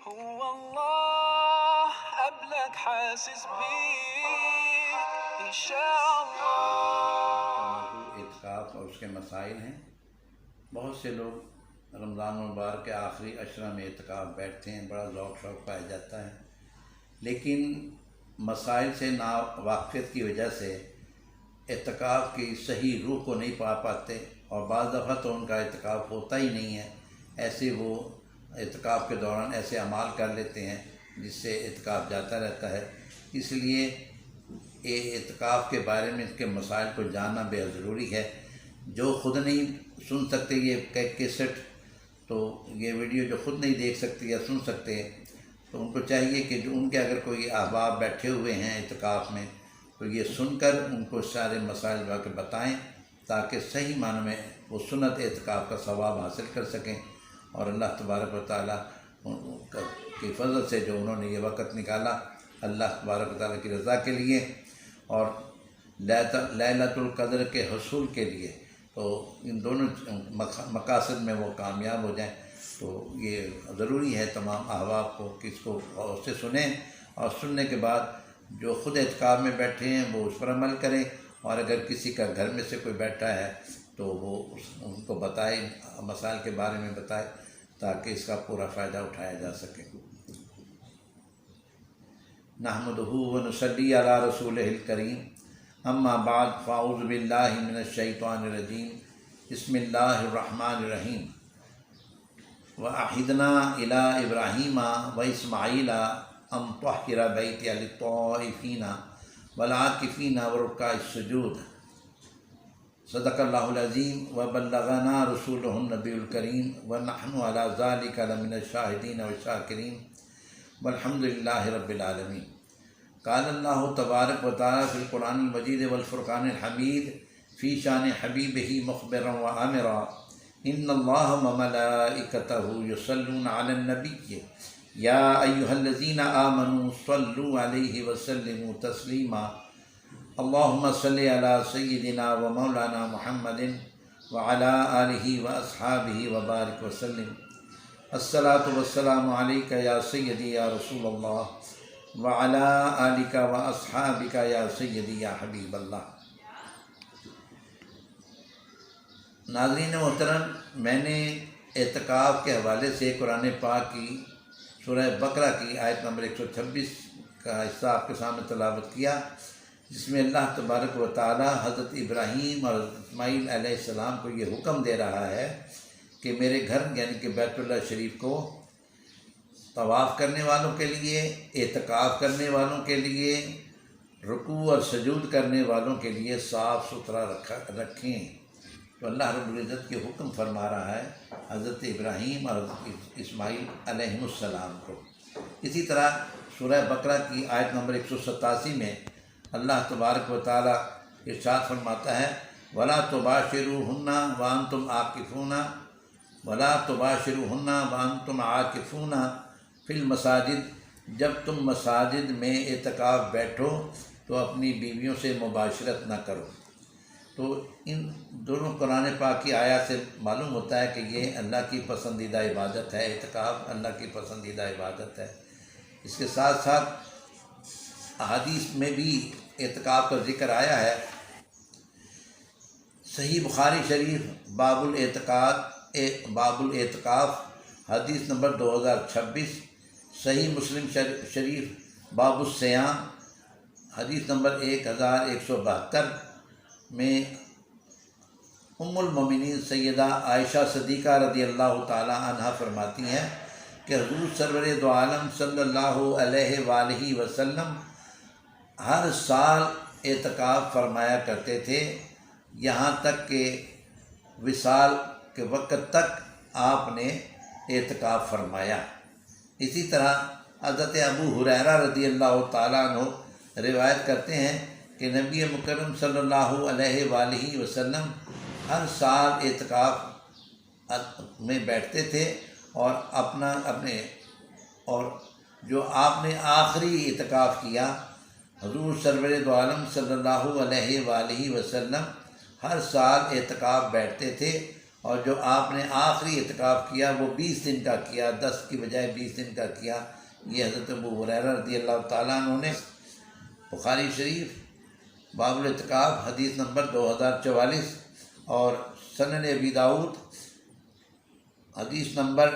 هو الله قبلك حاسس بيك إن شاء الله. اعتکاف اور اس کے مسائل ہیں. بہت سے لوگ رمضان المبارک کے آخری عشرہ میں اعتکاف بیٹھتے ہیں، بڑا ذوق شوق پایا جاتا ہے، لیکن مسائل سے ناواقفیت کی وجہ سے اعتکاف کی صحیح روح کو نہیں پا پاتے، اور بعض دفعہ تو ان کا اعتکاف ہوتا ہی نہیں ہے. ایسے وہ اعتکاف کے دوران ایسے اعمال کر لیتے ہیں جس سے اعتکاف جاتا رہتا ہے. اس لیے اعتکاف کے بارے میں اس کے مسائل کو جاننا بے حد ضروری ہے. جو خود نہیں سن سکتے یہ کیسٹ، تو یہ ویڈیو جو خود نہیں دیکھ سکتے یا سن سکتے، تو ان کو چاہیے کہ جو ان کے اگر کوئی احباب بیٹھے ہوئے ہیں اعتکاف میں، تو یہ سن کر ان کو سارے مسائل جا کے بتائیں، تاکہ صحیح معنی میں وہ سنت اعتکاف کا ثواب حاصل کر سکیں، اور اللہ تبارک و تعالیٰ کی فضل سے جو انہوں نے یہ وقت نکالا اللہ تبارک و تعالیٰ کی رضا کے لیے اور لیلۃ القدر کے حصول کے لیے، تو ان دونوں مقاصد میں وہ کامیاب ہو جائیں. تو یہ ضروری ہے تمام احباب کو کہ اس کو غور سے سنیں، اور سننے کے بعد جو خود اعتکاف میں بیٹھے ہیں وہ اس پر عمل کریں، اور اگر کسی کا گھر میں سے کوئی بیٹھا ہے تو وہ ان کو بتائے، مسائل کے بارے میں بتائے، تاکہ اس کا پورا فائدہ اٹھایا جا سکے. نحمدہ ونصلی علی رسولہ الکریم، اما بعد فاعوذ باللہ من الشیطان الرجیم، بسم اللہ الرحمن الرحیم. وعہدنا الی ابراہیم واسماعیل ان طہر بیتی للطائفین والعاکفین والرکع السجود. صدق اللہ العظیم وبلغنا رسولہ النبی الکریم ونحن علی ذلک لمن الشاہدین والشاکرین والحمد للہ رب العالمین. قال اللہ تبارک و تعالی فی القرآن المجید والفرقان الحمید فی شان حبیبہ مخبرا وآمرا ان اللہ وملائکتہ یصلون علی النبی یا ایہا الذین آمنوا صلوا علیہ وسلموا تسلیما. اللہم صلی علی سیدنا و مولانا محمد وعلی آلہ واصحابہ وبارک وسلم. الصلاۃ والسلام علیک یا سیدی یا رسول اللہ وعلی آلک واصحابک یا سیدی یا حبیب اللہ. ناظرین محترم، میں نے اعتکاف کے حوالے سے قرآن پاک کی سورہ بقرہ کی آیت نمبر 126 کا حصہ آپ کے سامنے تلاوت کیا، جس میں اللہ تبارک و تعالی حضرت ابراہیم اور حضرت اسماعیل علیہ السلام کو یہ حکم دے رہا ہے کہ میرے گھر یعنی کہ بیت اللہ شریف کو طواف کرنے والوں کے لیے، اعتکاف کرنے والوں کے لیے، رکوع اور سجود کرنے والوں کے لیے صاف ستھرا رکھیں. تو اللہ رب العزت کے حکم فرما رہا ہے حضرت ابراہیم اور حضرت اسماعیل علیہ السلام کو. اسی طرح سورہ بقرہ کی آیت نمبر 187 میں اللہ تبارک و تعالیٰ ارشاد فرماتا ہے وَلَا تُبَاشِرُوهُنَّ وَأَنْتُمْ عَاكِفُونَ وَلَا تُبَاشِرُوهُنَّ وَأَنْتُمْ عَاكِفُونَ فِي الْمَسَاجِدِ. جب تم مساجد میں اعتکاف بیٹھو تو اپنی بیویوں سے مباشرت نہ کرو. تو ان دونوں قرآن پاک کی آیات سے معلوم ہوتا ہے کہ یہ اللہ کی پسندیدہ عبادت ہے، اعتکاف اللہ کی پسندیدہ عبادت ہے. اس کے ساتھ ساتھ احادیث میں بھی اعتکاف کا ذکر آیا ہے. صحیح بخاری شریف باب الاعتکاف حدیث نمبر 2026، صحیح مسلم شریف باب الصیام حدیث نمبر 1172 میں ام المومنین سیدہ عائشہ صدیقہ رضی اللہ تعالی عنہ فرماتی ہیں کہ حضور سرور دو عالم صلی اللہ علیہ وآلہ وسلم ہر سال اعتکاف فرمایا کرتے تھے، یہاں تک کہ وصال کے وقت تک آپ نے اعتکاف فرمایا. اسی طرح حضرت ابو ہریرہ رضی اللہ تعالیٰ عنہ روایت کرتے ہیں کہ نبی مکرم صلی اللہ علیہ وآلہ وسلم ہر سال اعتکاف میں بیٹھتے تھے، اور جو آپ نے آخری اعتکاف کیا، حضور سرور دو عالم صلی اللہ علیہ وآلہ وسلم ہر سال اعتکاف بیٹھتے تھے اور جو آپ نے آخری اعتکاف کیا وہ 20 دن کا کیا، 10 کی بجائے 20 دن کا کیا۔ یہ حضرت ابو ہریرہ رضی اللہ تعالیٰ عنہ نے بخاری شریف باب الاعتکاف حدیث نمبر 2044 اور سنن ابی داؤد حدیث نمبر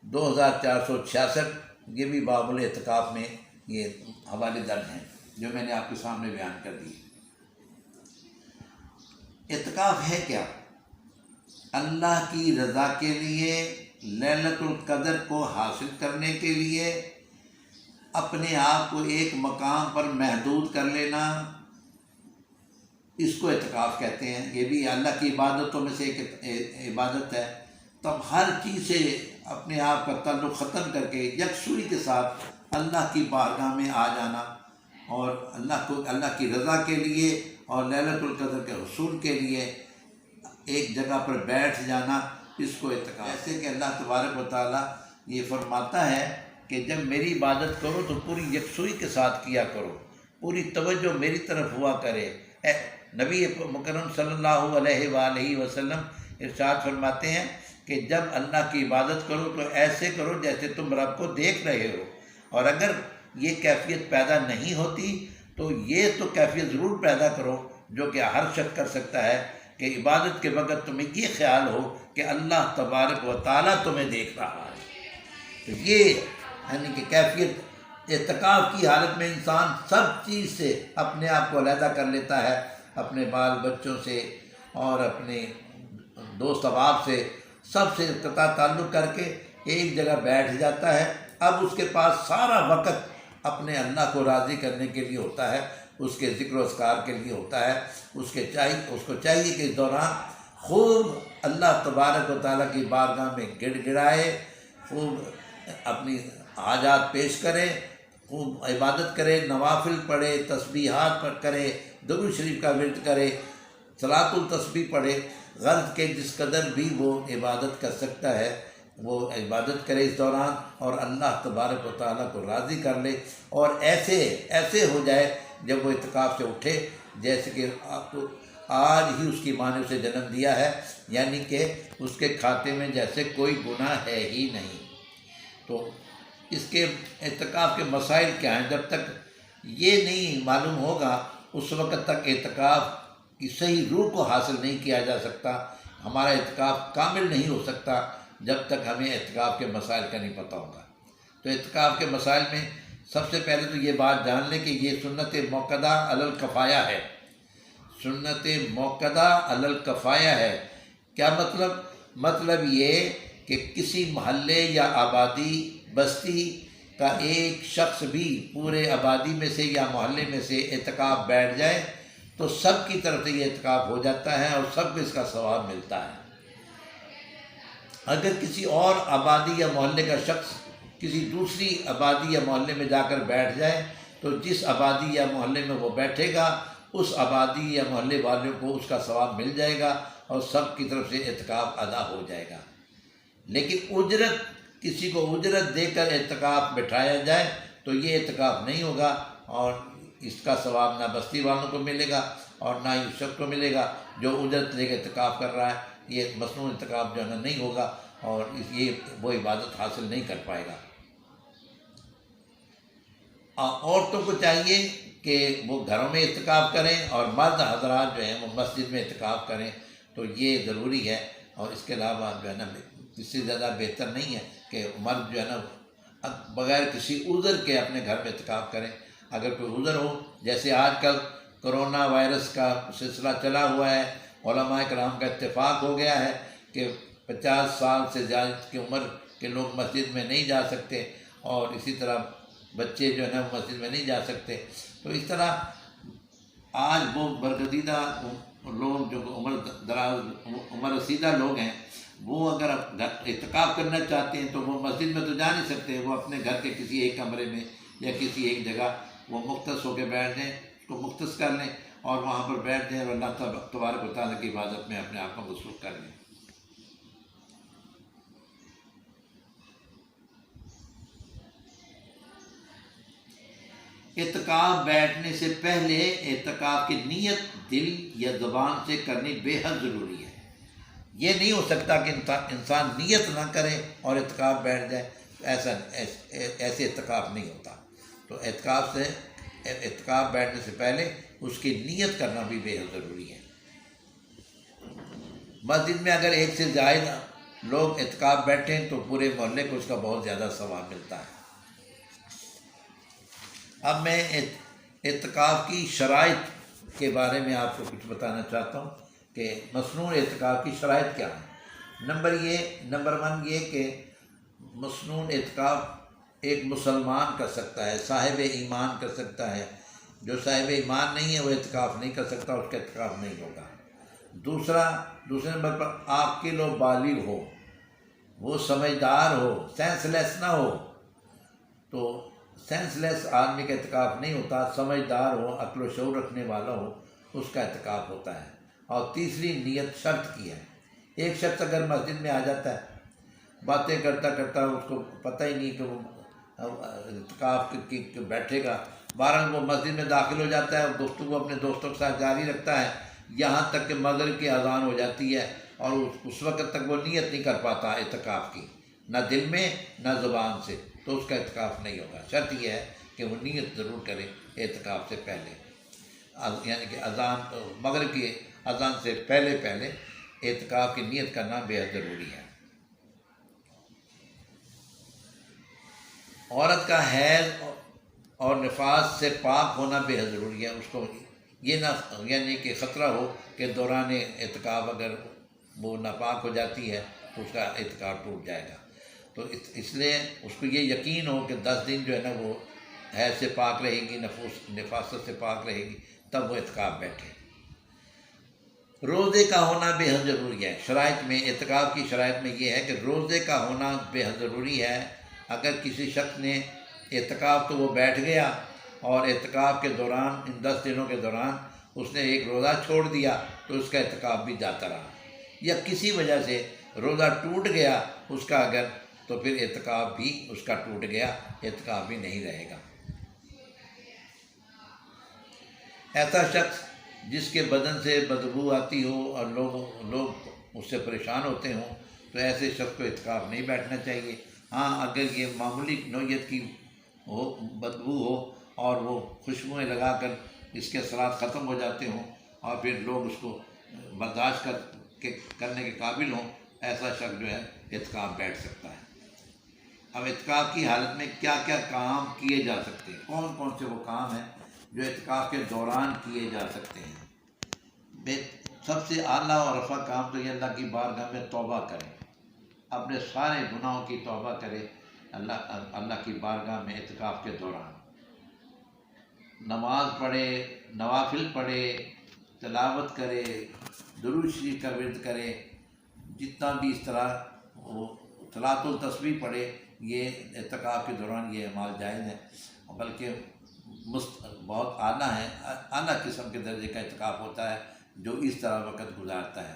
2466، یہ بھی باب الاعتکاف میں یہ حوالے درج ہیں جو میں نے آپ کے سامنے بیان کر دی۔ اعتکاف ہے کیا؟ اللہ کی رضا کے لیے، لیلۃ القدر کو حاصل کرنے کے لیے اپنے آپ کو ایک مقام پر محدود کر لینا، اس کو اعتکاف کہتے ہیں۔ یہ بھی اللہ کی عبادتوں میں سے ایک عبادت ہے۔ تب ہر چیز سے اپنے آپ کا تعلق ختم کر کے یکسوئی کے ساتھ اللہ کی بارگاہ میں آ جانا اور اللہ کی رضا کے لیے اور لیلۃ القدر کے حصول کے لیے ایک جگہ پر بیٹھ جانا، اس کو اعتکاف۔ ایسے کہ اللہ تبارک و تعالیٰ یہ فرماتا ہے کہ جب میری عبادت کرو تو پوری یکسوئی کے ساتھ کیا کرو، پوری توجہ میری طرف ہوا کرے۔ نبی مکرم صلی اللہ علیہ وآلہ وسلم ارشاد فرماتے ہیں کہ جب اللہ کی عبادت کرو تو ایسے کرو جیسے تم رب کو دیکھ رہے ہو، اور اگر یہ کیفیت پیدا نہیں ہوتی تو یہ تو کیفیت ضرور پیدا کرو جو کہ ہر شخص کر سکتا ہے کہ عبادت کے وقت تمہیں یہ خیال ہو کہ اللہ تبارک و تعالیٰ تمہیں دیکھ رہا ہے۔ تو یہ یعنی کہ کیفیت اعتکاف کی حالت میں انسان سب چیز سے اپنے آپ کو علیحدہ کر لیتا ہے، اپنے بال بچوں سے اور اپنے دوست احباب سے، سب سے قطع تعلق کر کے ایک جگہ بیٹھ جاتا ہے۔ اب اس کے پاس سارا وقت اپنے اللہ کو راضی کرنے کے لیے ہوتا ہے، اس کے ذکر و اذکار کے لیے ہوتا ہے۔ اس کو چاہیے کہ اس دوران خوب اللہ تبارک و تعالیٰ کی بارگاہ میں گڑ گڑائے، خوب اپنی حاجات پیش کرے، خوب عبادت کرے، نوافل پڑھے، تسبیحات کرے، درود شریف کا ورد کرے، صلاۃ التسبیح پڑھے، غرض کے جس قدر بھی وہ عبادت کر سکتا ہے وہ عبادت کرے اس دوران، اور اللہ تبارک و تعالیٰ کو راضی کر لے، اور ایسے ہو جائے جب وہ اعتکاف سے اٹھے جیسے کہ آپ کو آج ہی اس کی ماں نے اسے جنم دیا ہے، یعنی کہ اس کے کھاتے میں جیسے کوئی گناہ ہے ہی نہیں۔ تو اس کے اعتکاف کے مسائل کیا ہیں؟ جب تک یہ نہیں معلوم ہوگا اس وقت تک اعتکاف کی صحیح روح کو حاصل نہیں کیا جا سکتا، ہمارا اعتکاف کامل نہیں ہو سکتا جب تک ہمیں اعتکاف کے مسائل کا نہیں پتہ ہوگا۔ تو اعتکاف کے مسائل میں سب سے پہلے تو یہ بات جان لیں کہ یہ سنت موقدہ علی الکفایہ ہے۔ سنت موقدہ علی الکفایہ ہے۔ کیا مطلب یہ کہ کسی محلے یا آبادی بستی کا ایک شخص بھی پورے آبادی میں سے یا محلے میں سے اعتکاف بیٹھ جائے تو سب کی طرف سے یہ اعتکاف ہو جاتا ہے اور سب کو اس کا ثواب ملتا ہے۔ اگر کسی اور آبادی یا محلے کا شخص کسی دوسری آبادی یا محلے میں جا کر بیٹھ جائے تو جس آبادی یا محلے میں وہ بیٹھے گا اس آبادی یا محلے والوں کو اس کا ثواب مل جائے گا اور سب کی طرف سے اعتکاف ادا ہو جائے گا۔ لیکن کسی کو اجرت دے کر اعتکاف بٹھایا جائے تو یہ اعتکاف نہیں ہوگا، اور اس کا ثواب نہ بستی والوں کو ملے گا اور نہ ہی اس شخص کو ملے گا جو اجرت لے کے اعتکاف کر رہا ہے۔ یہ مصنوعی اعتکاف جو ہے نا نہیں ہوگا اور یہ وہ عبادت حاصل نہیں کر پائے گا۔ عورتوں کو چاہیے کہ وہ گھروں میں اعتکاف کریں اور مرد حضرات جو ہیں وہ مسجد میں اعتکاف کریں، تو یہ ضروری ہے۔ اور اس کے علاوہ جو ہے نا اس سے زیادہ بہتر نہیں ہے کہ مرد جو ہے نا بغیر کسی عذر کے اپنے گھر میں اعتکاف کریں۔ اگر کوئی عذر ہو، جیسے آج کل کرونا وائرس کا سلسلہ چلا ہوا ہے، علماء کرام کا اتفاق ہو گیا ہے کہ 50 سال سے زیادہ کی عمر کے لوگ مسجد میں نہیں جا سکتے، اور اسی طرح بچے جو ہے نا مسجد میں نہیں جا سکتے۔ تو اس طرح آج وہ برگزیدہ لوگ جو عمر رسیدہ لوگ ہیں وہ اگر اعتکاف کرنا چاہتے ہیں تو وہ مسجد میں تو جا نہیں سکتے، وہ اپنے گھر کے کسی ایک کمرے میں یا کسی ایک جگہ وہ مختص ہو کے بیٹھ جائیں، اس کو مختص کر لیں اور وہاں پر بیٹھ جائیں اور اللہ تبارک و تعالیٰ کی عبادت میں اپنے آپ کو مصروف کر لیں۔ اعتکاف بیٹھنے سے پہلے اعتکاف کی نیت دل یا زبان سے کرنی بے حد ضروری ہے۔ یہ نہیں ہو سکتا کہ انسان نیت نہ کرے اور اعتکاف بیٹھ جائے، ایسے اعتکاف نہیں ہوتا۔ تو اعتکاف بیٹھنے سے پہلے اس کی نیت کرنا بھی بے حد ضروری ہے۔ مسجد میں اگر ایک سے زائد لوگ اعتکاف بیٹھیں تو پورے محلے کو اس کا بہت زیادہ ثواب ملتا ہے۔ اب میں اعتکاف کی شرائط کے بارے میں آپ کو کچھ بتانا چاہتا ہوں کہ مصنوع اعتکاف کی شرائط کیا ہیں۔ نمبر 1 یہ کہ مصنوع اعتکاف ایک مسلمان کر سکتا ہے، صاحب ایمان کر سکتا ہے۔ جو صاحب ایمان نہیں ہے وہ اعتکاف نہیں کر سکتا، اس کا اعتکاف نہیں ہوگا۔ دوسرے نمبر پر عاقل و بالغ ہو، وہ سمجھدار ہو، سینس لیس نہ ہو۔ تو سینس لیس آدمی کا اعتکاف نہیں ہوتا، سمجھدار ہو، عقل و شعور رکھنے والا ہو، اس کا اعتکاف ہوتا ہے۔ اور تیسری نیت شرط کی ہے۔ ایک شخص اگر مسجد میں آ جاتا ہے، باتیں کرتا کرتا اس کو پتہ ہی نہیں کہ وہ اعتکاف کی بیٹھے گا، بہرحال وہ مسجد میں داخل ہو جاتا ہے اور گفتگو اپنے دوستوں کے ساتھ جاری رکھتا ہے یہاں تک کہ مغرب کی اذان ہو جاتی ہے، اور اس وقت تک وہ نیت نہیں کر پاتا اعتکاف کی، نہ دل میں نہ زبان سے، تو اس کا اعتکاف نہیں ہوگا۔ شرط یہ ہے کہ وہ نیت ضرور کرے اعتکاف سے پہلے، یعنی کہ مغرب کی اذان سے پہلے اعتکاف کی نیت کرنا بے حد ضروری ہے۔ عورت کا حیض اور نفاس سے پاک ہونا بے حد ضروری ہے۔ اس کو یہ نہ یعنی کہ خطرہ ہو کہ دوران اعتکاف اگر وہ ناپاک ہو جاتی ہے تو اس کا اعتکاف ٹوٹ جائے گا۔ تو اس لیے اس کو یہ یقین ہو کہ 10 دن جو ہے نا وہ حیض سے پاک رہے گی، نفاست سے پاک رہے گی، تب وہ اعتکاف بیٹھے۔ روزے کا ہونا بے حد ضروری ہے۔ شرائط میں، اعتکاف کی شرائط میں یہ ہے کہ روزے کا ہونا بے حد ضروری ہے۔ اگر کسی شخص نے اعتکاف تو وہ بیٹھ گیا اور اعتکاف کے دوران، ان 10 دنوں کے دوران اس نے ایک روزہ چھوڑ دیا تو اس کا اعتکاف بھی جاتا رہا، یا کسی وجہ سے روزہ ٹوٹ گیا اس کا اگر، تو پھر اعتکاف بھی اس کا ٹوٹ گیا، اعتکاف بھی نہیں رہے گا۔ ایسا شخص جس کے بدن سے بدبو آتی ہو اور لوگ اس سے پریشان ہوتے ہوں تو ایسے شخص کو اعتکاف نہیں بیٹھنا چاہیے۔ ہاں اگر یہ معمولی نوعیت کی بدبو ہو اور وہ خوشبوئیں لگا کر اس کے اثرات ختم ہو جاتے ہوں اور پھر لوگ اس کو برداشت کرنے کے قابل ہوں، ایسا شخص جو ہے اعتکاف بیٹھ سکتا ہے۔ اب اعتکاف کی حالت میں کیا کیا کام کیے جا سکتے ہیں، کون کون سے وہ کام ہیں جو اعتکاف کے دوران کیے جا سکتے ہیں؟ سب سے اعلیٰ اور رفع کام تو یہ اللہ کی بارگاہ میں توبہ کریں، اپنے سارے گناہوں کی توبہ کرے اللہ کی بارگاہ میں اعتکاف کے دوران۔ نماز پڑھے، نوافل پڑھے، تلاوت کرے، درود شریف کا ورد کرے، جتنا بھی اس طرح وہ صلاۃ التسبیح پڑھے، یہ اعتکاف کے دوران یہ اعمال جائز ہیں، بلکہ بہت اعلیٰ ہے، اعلیٰ قسم کے درجے کا اعتکاف ہوتا ہے جو اس طرح وقت گزارتا ہے۔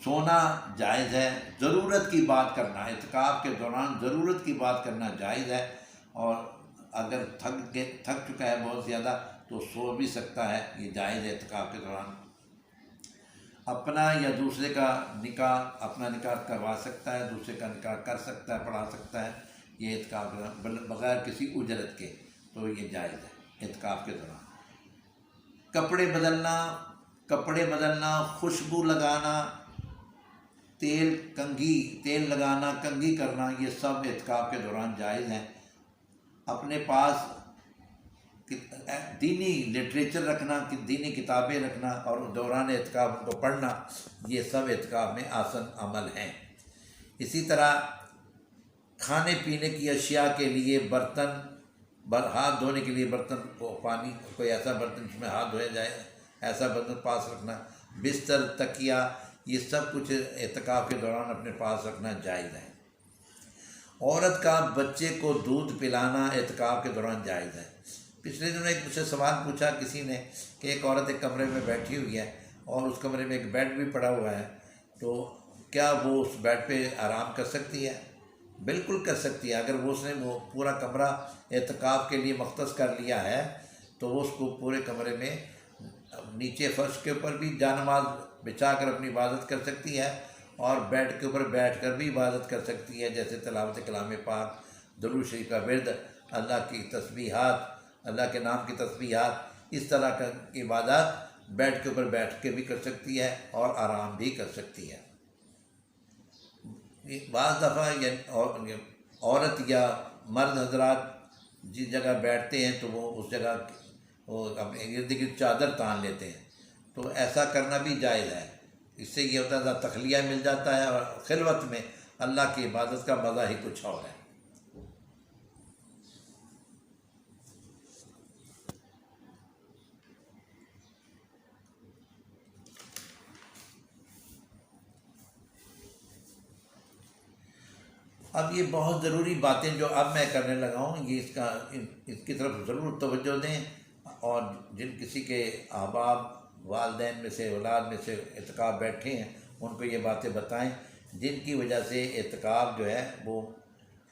سونا جائز ہے، ضرورت کی بات کرنا، اعتکاف کے دوران ضرورت کی بات کرنا جائز ہے، اور اگر تھک چکا ہے بہت زیادہ تو سو بھی سکتا ہے، یہ جائز ہے اعتکاف کے دوران۔ اپنا یا دوسرے کا نکاح، اپنا نکاح کروا سکتا ہے، دوسرے کا نکاح کر سکتا ہے، پڑھا سکتا ہے، یہ اعتکاف کے دوران بغیر کسی اجرت کے، تو یہ جائز ہے اعتکاف کے دوران۔ کپڑے بدلنا، خوشبو لگانا، تیل لگانا، کنگھی کرنا، یہ سب اعتکاف کے دوران جائز ہیں۔ اپنے پاس دینی لٹریچر رکھنا، دینی کتابیں رکھنا اور دوران اعتکاف کو پڑھنا، یہ سب اعتکاف میں آسن عمل ہیں۔ اسی طرح کھانے پینے کی اشیاء کے لیے ہاتھ دھونے کے لیے برتن کو پانی، کوئی ایسا برتن جس میں ہاتھ دھویا جائے، ایسا برتن پاس رکھنا، بستر، تکیہ، یہ سب کچھ اعتکاف کے دوران اپنے پاس رکھنا جائز ہے۔ عورت کا بچے کو دودھ پلانا اعتکاف کے دوران جائز ہے۔ پچھلے دنوں ایک مجھ سے سوال پوچھا کسی نے کہ ایک عورت ایک کمرے میں بیٹھی ہوئی ہے اور اس کمرے میں ایک بیڈ بھی پڑا ہوا ہے، تو کیا وہ اس بیڈ پہ آرام کر سکتی ہے؟ بالکل کر سکتی ہے۔ اگر اس نے وہ پورا کمرہ اعتکاف کے لیے مختص کر لیا ہے تو وہ اس کو پورے کمرے میں نیچے فرش کے اوپر بھی جانماز بچھا کر اپنی عبادت کر سکتی ہے، اور بیڈ کے اوپر بیٹھ کر بھی عبادت کر سکتی ہے، جیسے تلاوت کلام پاک، درود شریف کا ورد، اللہ کی تسبیحات، اللہ کے نام کی تسبیحات، اس طرح کا عبادات بیڈ کے اوپر بیٹھ کے بھی کر سکتی ہے اور آرام بھی کر سکتی ہے۔ بعض دفعہ عورت یا مرد حضرات جس جگہ بیٹھتے ہیں تو وہ اس جگہ وہ اپنے ارد گرد چادر تان لیتے ہیں، تو ایسا کرنا بھی جائز ہے۔ اس سے یہ ہوتا ہے تخلیہ مل جاتا ہے، اور خلوت میں اللہ کی عبادت کا مزہ ہی کچھ اور ہے۔ اب یہ بہت ضروری باتیں جو اب میں کرنے لگا ہوں، یہ اس کی طرف ضرور توجہ دیں، اور جن کسی کے احباب والدین میں سے اولاد میں سے اعتکاف بیٹھے ہیں ان کو یہ باتیں بتائیں، جن کی وجہ سے اعتکاف جو ہے وہ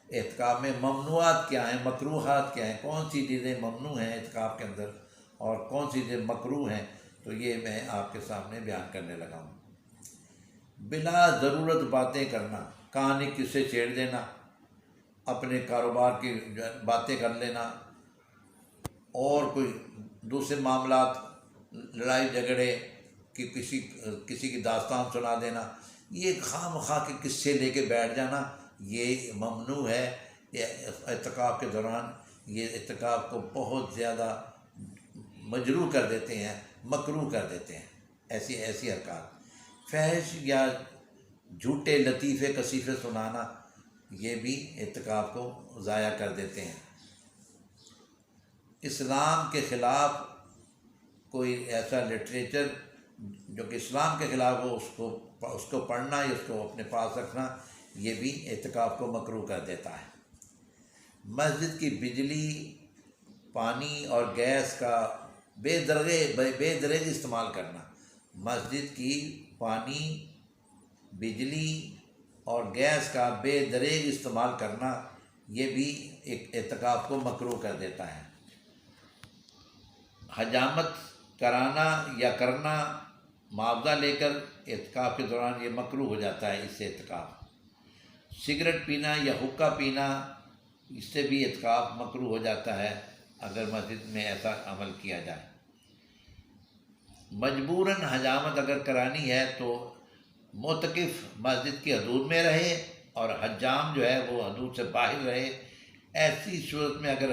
اعتکاف میں ممنوعات کیا ہیں، مکروہات کیا ہیں، کون سی چیزیں ممنوع ہیں اعتکاف کے اندر اور کون سی چیزیں مکروہ ہیں، تو یہ میں آپ کے سامنے بیان کرنے لگا ہوں۔ بلا ضرورت باتیں کرنا، کہانی قصے چھیڑ دینا، اپنے کاروبار کی باتیں کر لینا، اور کوئی دوسرے معاملات، لڑائی جھگڑے کی کسی کی داستان سنا دینا، یہ خواہ مخواہ کے قصے لے کے بیٹھ جانا، یہ ممنوع ہے۔ یہ اعتکاف کے دوران یہ اعتکاف کو بہت زیادہ مجروح کر دیتے ہیں، مکروہ کر دیتے ہیں ایسی حرکات۔ فحش یا جھوٹے لطیفے کسیفے سنانا، یہ بھی اعتکاف کو ضائع کر دیتے ہیں۔ اسلام کے خلاف کوئی ایسا لٹریچر جو کہ اسلام کے خلاف ہو، اس کو پڑھنا یا اس کو اپنے پاس رکھنا، یہ بھی اعتکاف کو مکروہ کر دیتا ہے۔ مسجد کی بجلی، پانی اور گیس کا بے درگہ استعمال کرنا، مسجد کی پانی، بجلی اور گیس کا بے دریغ استعمال کرنا، یہ بھی ایک اعتکاف کو مکروہ کر دیتا ہے۔ حجامت کرانا یا کرنا معاوضہ لے کر اعتکاف کے دوران یہ مکروہ ہو جاتا ہے، اس سے اعتکاف۔ سگریٹ پینا یا حقہ پینا، اس سے بھی اعتکاف مکروہ ہو جاتا ہے اگر مسجد میں ایسا عمل کیا جائے۔ مجبوراً حجامت اگر کرانی ہے تو معتکف مسجد کی حدود میں رہے اور حجام جو ہے وہ حدود سے باہر رہے۔ ایسی صورت میں اگر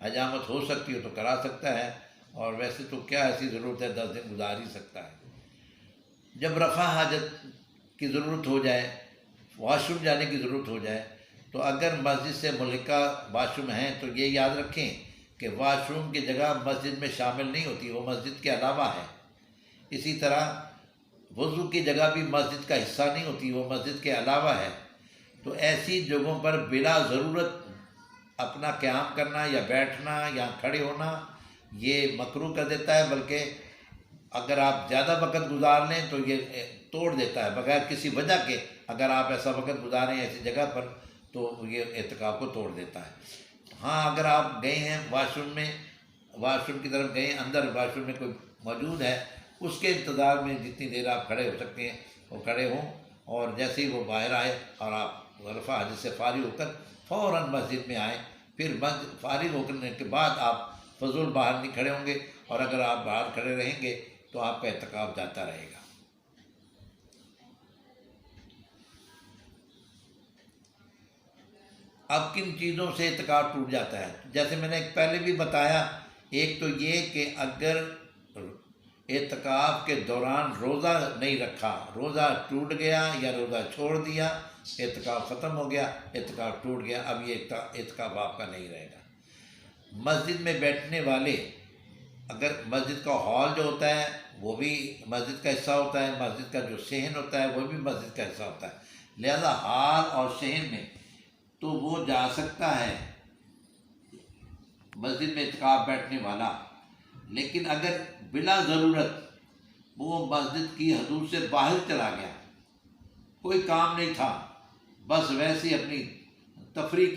حجامت ہو سکتی ہو تو کرا سکتا ہے، اور ویسے تو کیا ایسی ضرورت ہے، 10 دن گزار ہی سکتا ہے۔ جب رفع حاجت کی ضرورت ہو جائے، واش روم جانے کی ضرورت ہو جائے، تو اگر مسجد سے ملحقہ واش روم ہیں تو یہ یاد رکھیں کہ واش روم کی جگہ مسجد میں شامل نہیں ہوتی، وہ مسجد کے علاوہ ہے۔ اسی طرح وضو کی جگہ بھی مسجد کا حصہ نہیں ہوتی، وہ مسجد کے علاوہ ہے۔ تو ایسی جگہوں پر بلا ضرورت اپنا قیام کرنا یا بیٹھنا یا کھڑے ہونا یہ مکروہ کر دیتا ہے، بلکہ اگر آپ زیادہ وقت گزار لیں تو یہ توڑ دیتا ہے، بغیر کسی وجہ کے اگر آپ ایسا وقت گزاریں ایسی جگہ پر تو یہ اعتکاف کو توڑ دیتا ہے۔ ہاں اگر آپ گئے ہیں واش روم کی طرف گئے، اندر واش روم میں کوئی موجود ہے، اس کے انتظار میں جتنی دیر آپ کھڑے ہو سکتے ہیں وہ کھڑے ہوں، اور جیسے ہی وہ باہر آئے اور آپ رفع حاجت سے فارغ ہو کر فوراً مسجد میں آئیں، پھر فارغ ہو کرنے کے بعد آپ فضول باہر نہیں کھڑے ہوں گے، اور اگر آپ باہر کھڑے رہیں گے تو آپ کا اعتکاف جاتا رہے گا۔ اب کن چیزوں سے اعتکاف ٹوٹ جاتا ہے؟ جیسے میں نے پہلے بھی بتایا، ایک تو یہ کہ اگر اعتکاف کے دوران روزہ نہیں رکھا، روزہ ٹوٹ گیا یا روزہ چھوڑ دیا، اعتکاف ختم ہو گیا، اعتکاف ٹوٹ گیا، اب یہ اعتکاف آپ کا نہیں رہے گا۔ مسجد میں بیٹھنے والے، اگر مسجد کا ہال جو ہوتا ہے وہ بھی مسجد کا حصہ ہوتا ہے، مسجد کا جو صحن ہوتا ہے وہ بھی مسجد کا حصہ ہوتا ہے، لہذا ہال اور صحن میں تو وہ جا سکتا ہے مسجد میں اعتکاف بیٹھنے والا، لیکن اگر بلا ضرورت وہ مسجد کی حدود سے باہر چلا گیا، کوئی کام نہیں تھا، بس ویسے ہی اپنی تفریح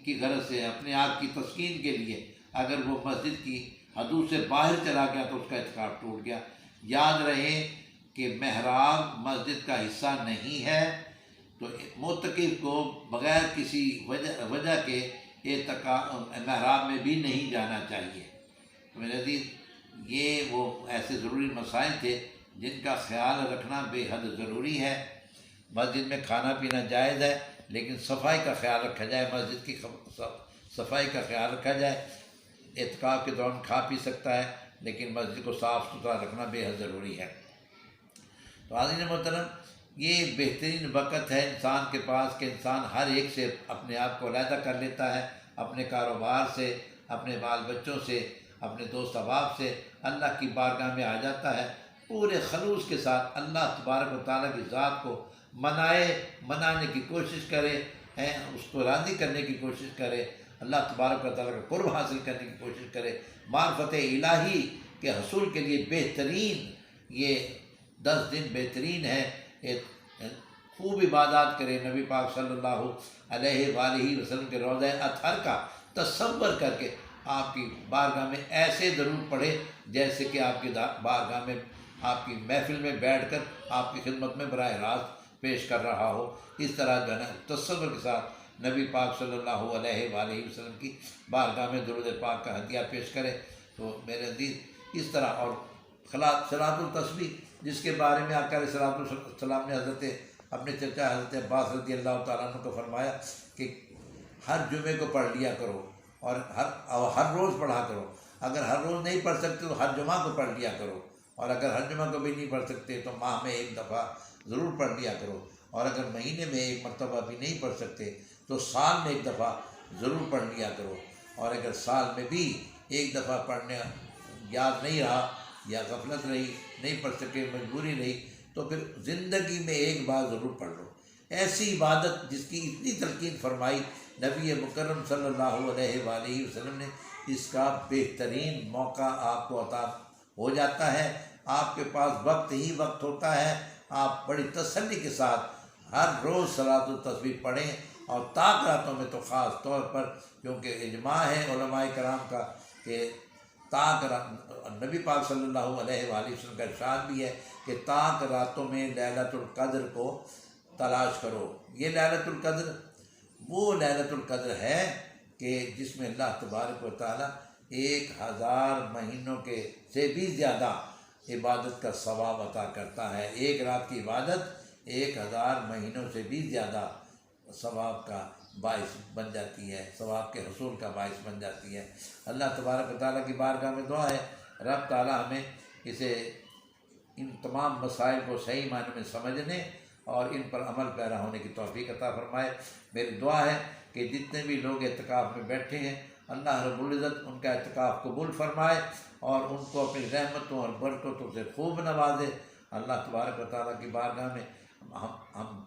کی غرض سے، اپنے آپ کی تسکین کے لیے اگر وہ مسجد کی حدود سے باہر چلا گیا تو اس کا اعتکاف ٹوٹ گیا۔ یاد رہے کہ محراب مسجد کا حصہ نہیں ہے تو معتکف کو بغیر کسی وجہ کے محراب میں بھی نہیں جانا چاہیے۔ تو میرے عزیز یہ وہ ایسے ضروری مسائل تھے جن کا خیال رکھنا بے حد ضروری ہے۔ مسجد میں کھانا پینا جائز ہے لیکن صفائی کا خیال رکھا جائے، مسجد کی صفائی کا خیال رکھا جائے۔ اعتکاف کے دوران کھا پی سکتا ہے لیکن مسجد کو صاف ستھرا رکھنا بے حد ضروری ہے۔ تو حاضرین محترم، یہ بہترین وقت ہے انسان کے پاس کہ انسان ہر ایک سے اپنے آپ کو علیحدہ کر لیتا ہے، اپنے کاروبار سے، اپنے بال بچوں سے، اپنے دوست احباب سے اللہ کی بارگاہ میں آ جاتا ہے، پورے خلوص کے ساتھ اللہ تبارک و تعالیٰ کی ذات کو منانے کی کوشش کرے، اس کو راضی کرنے کی کوشش کرے، اللہ تبارک و تعالیٰ کا قرب حاصل کرنے کی کوشش کرے، معرفت الہی کے حصول کے لیے بہترین یہ 10 دن بہترین ہے۔ ایک خوب عبادات کرے، نبی پاک صلی اللہ علیہ وآلہ وسلم کے روضہ اطہر کا تصور کر کے آپ کی بارگاہ میں ایسے درود پڑھے جیسے کہ آپ کی بارگاہ میں، آپ کی محفل میں بیٹھ کر آپ کی خدمت میں براہ راست پیش کر رہا ہو۔ اس طرح جو ہے نا تصور کے ساتھ نبی پاک صلی اللہ علیہ وآلہ وسلم کی بارگاہ میں درود پاک کا ہدیہ پیش کرے۔ تو میرے عزیز اس طرح، اور صلاۃ التسبیح جس کے بارے میں آقا علیہ السلام نے حضرت اپنے چچا حضرت عباس رضی اللہ تعالیٰ عنہ کو فرمایا کہ ہر جمعے کو پڑھ لیا کرو اور ہر روز پڑھا کرو، اگر ہر روز نہیں پڑھ سکتے تو ہر جمعہ کو پڑھ لیا کرو، اور اگر ہر جمعہ کو بھی نہیں پڑھ سکتے تو ماہ میں ایک دفعہ ضرور پڑھ لیا کرو، اور اگر مہینے میں ایک مرتبہ بھی نہیں پڑھ سکتے تو سال میں ایک دفعہ ضرور پڑھ لیا کرو، اور اگر سال میں بھی ایک دفعہ پڑھنے یاد نہیں رہا یا غفلت رہی، نہیں پڑھ سکے، مجبوری رہی، تو پھر زندگی میں ایک بار ضرور پڑھ لو۔ ایسی عبادت جس کی اتنی تلقین فرمائی نبی مکرم صلی اللہ علیہ وآلہ وسلم نے، اس کا بہترین موقع آپ کو عطا ہو جاتا ہے، آپ کے پاس وقت ہی وقت ہوتا ہے، آپ بڑی تسلی کے ساتھ ہر روز صلاۃ التسبیح پڑھیں، اور طاق راتوں میں تو خاص طور پر، کیونکہ اجماع ہے علماء کرام کا کہ نبی پاک صلی اللہ علیہ وآلہ وسلم کا ارشاد بھی ہے کہ طاق راتوں میں لیلۃ القدر کو تلاش کرو۔ یہ لیلۃ القدر وہ لیلۃ القدر ہے کہ جس میں اللہ تبارک و تعالیٰ 1000 مہینوں کے سے بھی زیادہ عبادت کا ثواب عطا کرتا ہے۔ ایک رات کی عبادت 1000 مہینوں سے بھی زیادہ ثواب کا باعث بن جاتی ہے، ثواب کے حصول کا باعث بن جاتی ہے۔ اللہ تبارک و تعالیٰ کی بارگاہ میں دعا ہے رب تعالیٰ ہمیں ان تمام مسائل کو صحیح معنی میں سمجھنے اور ان پر عمل پیرا ہونے کی توفیق عطا فرمائے۔ میری دعا ہے کہ جتنے بھی لوگ اعتکاف میں بیٹھے ہیں اللہ رب العزت ان کا اعتکاف قبول فرمائے اور ان کو اپنی رحمتوں اور برکتوں سے خوب نوازے۔ اللہ تبارک و تعالیٰ کی بارگاہ میں ہم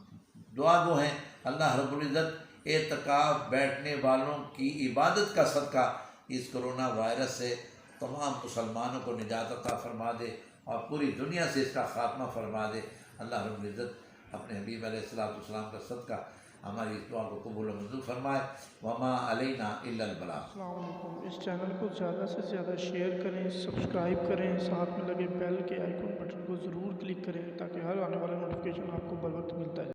دعا گو ہیں، اللہ رب العزت اعتکاف بیٹھنے والوں کی عبادت کا صدقہ اس کرونا وائرس سے تمام مسلمانوں کو نجات عطا فرما دے اور پوری دنیا سے اس کا خاتمہ فرما دے۔ اللہ رب العزت اپنے حبیب علیہ السلام کا صدقہ ہماری اس دعا کو قبول و منظور فرمائے۔ وما علینا الا البلاغ۔ السلام علیکم۔ اس چینل کو زیادہ سے زیادہ شیئر کریں، سبسکرائب کریں، ساتھ میں لگے بیل کے آئیکن بٹن کو ضرور کلک کریں تاکہ ہر آنے والا نوٹیفیکیشن آپ کو بر وقت ملتا ہے۔